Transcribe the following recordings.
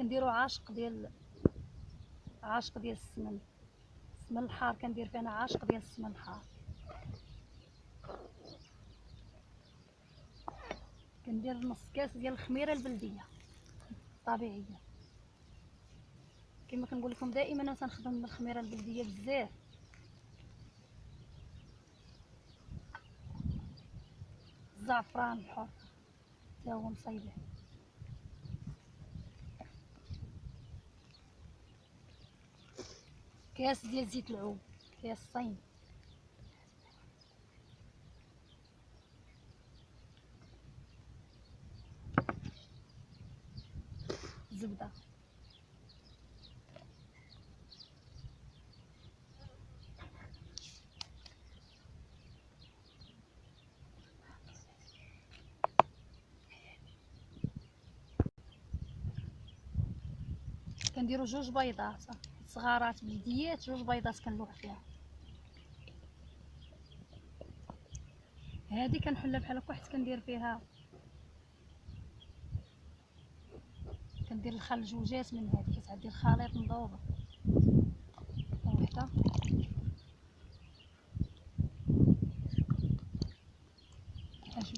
كنديرو عاشق ديال السمن الحار. كندير فيه انا عاشق ديال السمن الحار. كندير نص كاس ديال الخميره البلديه طبيعيه. كما كنقول لكم دائما انا تنخدم بالخميره البلديه بزاف. الزعفران الحر حتى هو مصايبه. كاس ديال زيت العود، كاسين. زبده. كنديروا 2 بيضات صغارات بلديات، 2 بيضات كنلوح فيها. هذه كنحلها بحال هكا حيت كندير فيها، كندير الخل جوجات من هذه كتعدي الخليط مضوبه وحده. اجي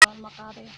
المقادير.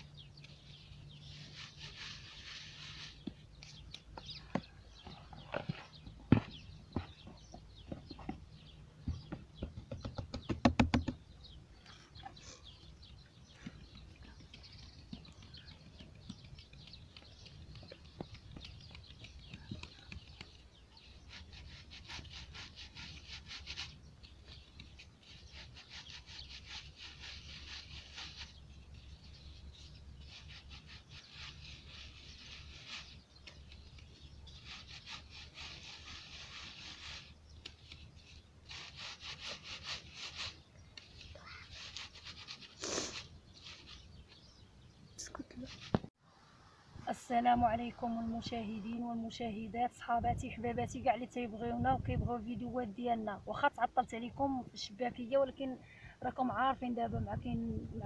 السلام عليكم المشاهدين والمشاهدات، صحاباتي حباباتي كاع اللي تيبغيونا وكيبغيو الفيديوهات ديالنا. واخا تعطلت عليكم في الشباكيه، ولكن راكم عارفين دابا مع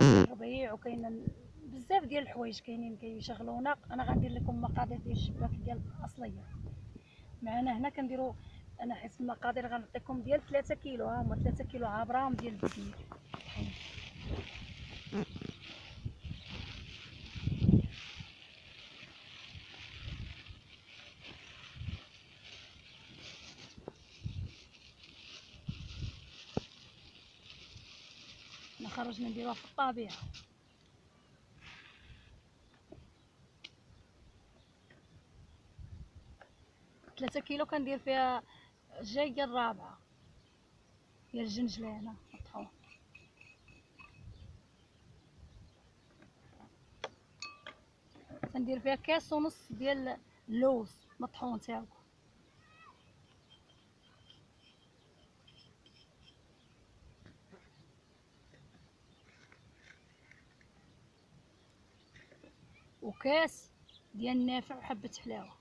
الربيع وكاين بزاف ديال الحوايج كاينين كيشغلونا. انا غندير لكم مقادير ديال الشباكيه الاصليه. معنا هنا كنديروا، انا حيت المقادير غنعطيكم ديال 3 كيلو، ها هما 3 كيلو عبرام ديال الدقيق. خرجنا نديروها في الطبيعه. 3 كيلو كندير فيها جايه الرابعه ديال الجنجلانه مطحون. كندير فيها كاس ونص ديال اللوز مطحون تاعو. وكاس ديال النافع وحبه حلاوه.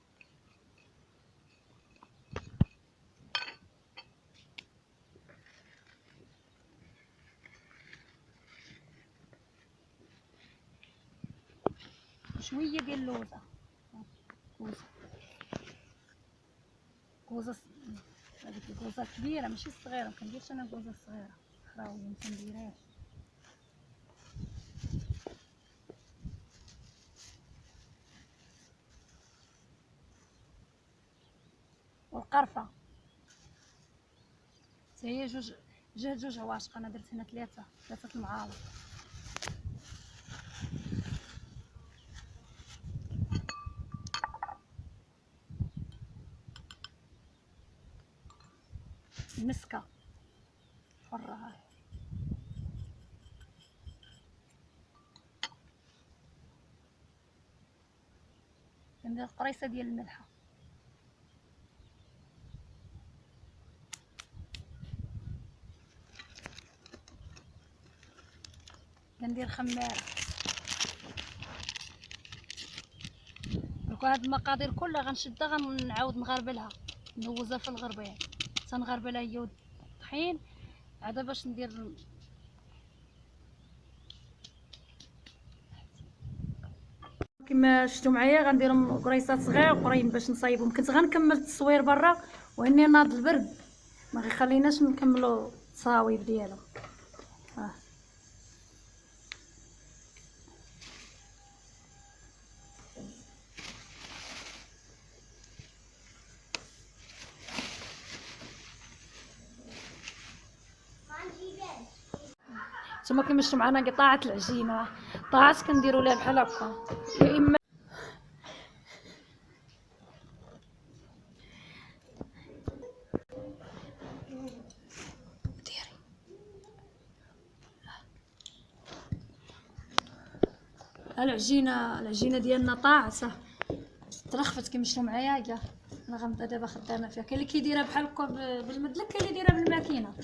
شويه ديال اللوزه، كوزه كوزه هذيك الكوزه كبيره ماشي صغيره، مكنديرش انا كوزه صغيره خراويه مكنديرهاش. والقرفه حتى هي جوج عواشق. انا درت هنا ثلاثه المعالق. المسكه حره هاي. كندير قريصه ديال الملحه. كندير خماره. دوك هاد المقادير كلها غنشدها غنعاود نغربلها، ندوزها في الغربال تنغربلها هي والطحين عاد باش ندير. كما شفتوا معايا غنديرهم قريصات صغير وقريم باش نصايبهم. كنت غنكمل التصوير برا واني ناض البرد ما غيخليناش نكملوا التصاوير ديالهم. نتوما كما شفتوا معنا قطاعه العجينه طاعت كنديروا لها بحال هكا، يا اما العجينه ديالنا طاعته ترخفت كما شفتوا معايا. كاع انا غنبدا دابا خدامه فيها. كاين اللي كيديرها بحال هكا بالمدلك، كاين اللي يديرها بالماكينه.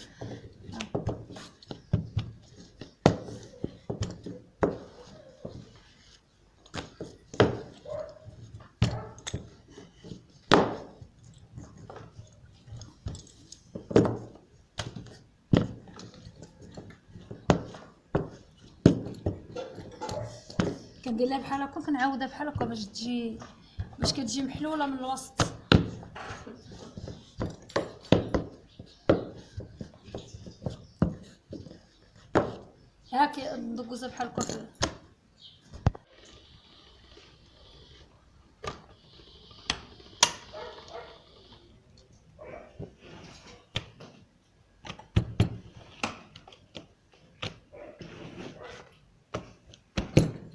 كندير لها بحال هكا كنعاودها بحال هكا باش كتجي محلوله من الوسط. هاكي ندوزها بحال هكا.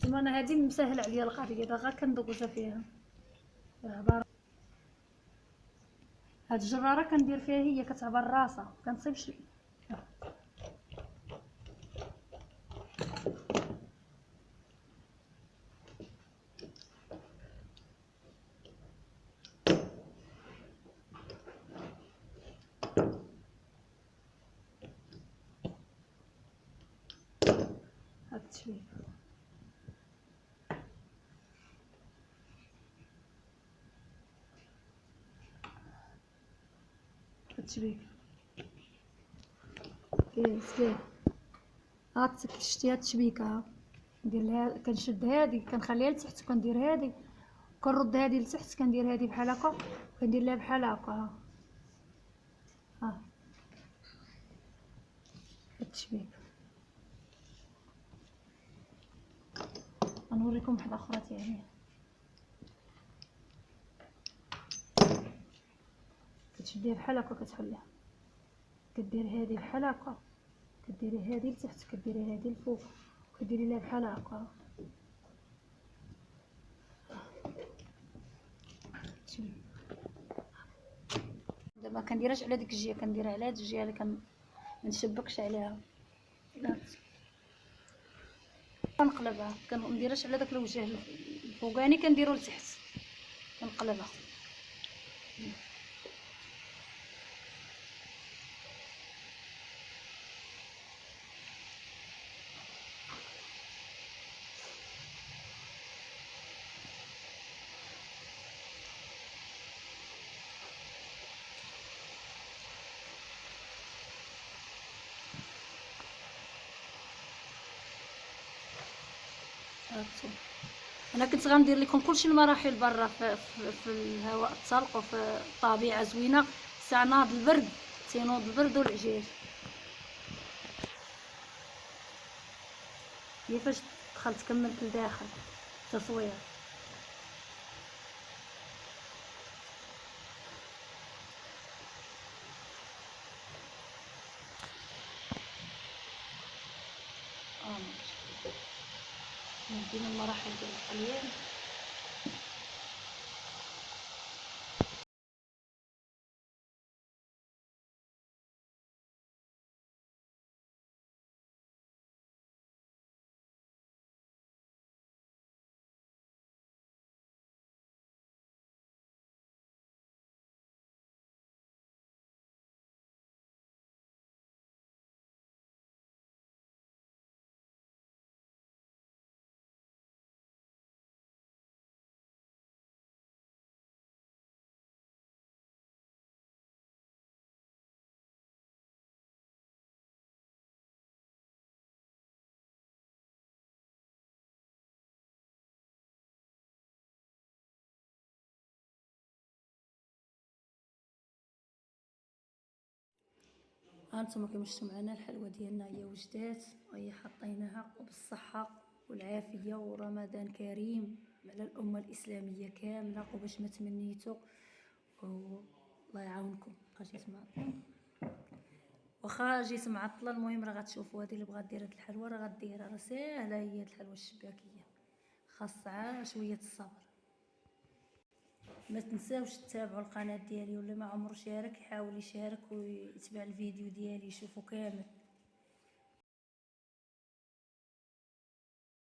ثم انا هذه مسهل عليا القضيه، دابا غير كندوزها فيها عباره. هاد الجراره كندير فيها هي كتعبر راسها كنصيب شويه. هاد شويه التشبيك كيف هاد شتي هاد التشبيكه ها ندير لها كنشد هادي كنخليها لتحت وكندير هادي كنرد هادي لتحت كندير هادي بحال هكا كندير لها بحال هكا ها هاد التشبيك غنوريكم وحده اخرى تاني كتشديها بحال هكا كتحليها كدير هادي بحال هكا كديري هادي لتحت كديري هادي لفوق كديري لها بحال هكا دابا كنديرهاش على ديك الجهه كنديرها على هاد الجهه اللي منشبكش عليها كنقلبها كنديرهاش على داك الوجه الفوقاني كنديرو لتحت كنقلبها هاكتو. انا كنت غندير لكم كلشي المراحل برا في الهواء الطلق وفي الطبيعه زوينه ساعه ناض البرد تينوض البرد والعجاج هي فاش دخلت كملت لداخل تصوير ندير المراحل ديال القليان هانتوما كيما شفتوا معنا الحلوه ديالنا هي وجدات وهي حطيناها بالصحه والعافيه ورمضان كريم على الامه الاسلاميه كامله وباش ما تمنيتو الله يعاونكم واخا جيت معطله المهم راه غتشوفوا هذه اللي بغات دير هاد الحلوه راه غديرها راه ساهله هي هاد الحلوه الشباكيه خاصها شويه الصبر ما تنساوش تتابعوا القناه ديالي واللي ما عمره شارك يحاول يشارك ويتبع الفيديو ديالي يشوفوا كامل